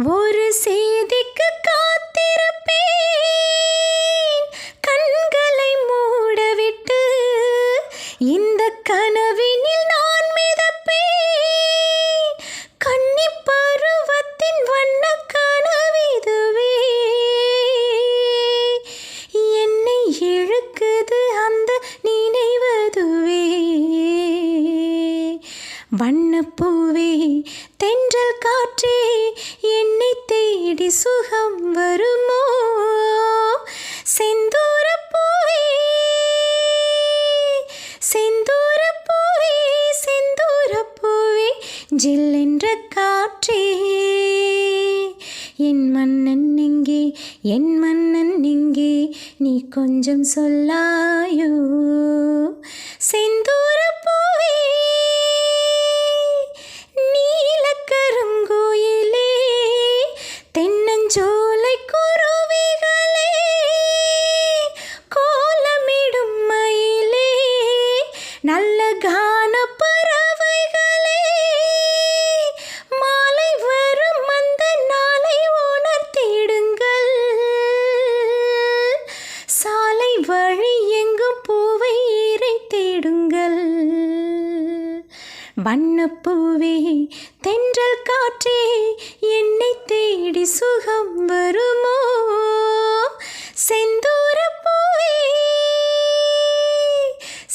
ஒரு செய்திக்கு காத்திருப்பேன் கண்களை மூடவிட்டு, இந்த கனவினில் நான் மிதப்பேன் கன்னி பருவத்தின் வண்ண கனவிதுவே. என்னை இழுக்குது அந்த நினைவதுவே. வண்ணப்பூவே தென்றல் காற்றே என்னை தேடி சுகம் வருமோ? செந்தூரப்பூவே செந்தூரப்பூவே செந்தூரப்பூவே ஜில்லென்ற காற்றே, என் மன்னன் எங்கே என் மன்னன் எங்கே நீ கொஞ்சம் சொல்லாயோ? செந்தூரப்பூவே நீலக்கருங்கோயிலே தென்னஞ்சோலை குருவிகளே கோலமிடும் மயிலே நல்ல கான பறவைகளே, மாலை வரும் அந்த நாளை உணர்த்திடுங்கள். சாலை வழி எங்கும் பூவை இறைத்திடுங்கள். வண்ணப்பூவே தென்றல் காற்றே என்னை தேடி சுகம் வருமோ? செந்தூரப்பூவே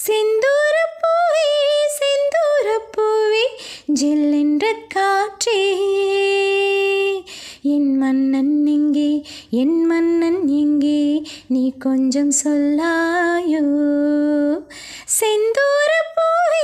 செந்தூரப்பூவே செந்தூரப்பூவே ஜில்லென்ற காற்றே, என் மன்னன் எங்கே என் மன்னன் எங்கே நீ கொஞ்சம் சொல்லாயோ? செந்தூரப்பூவே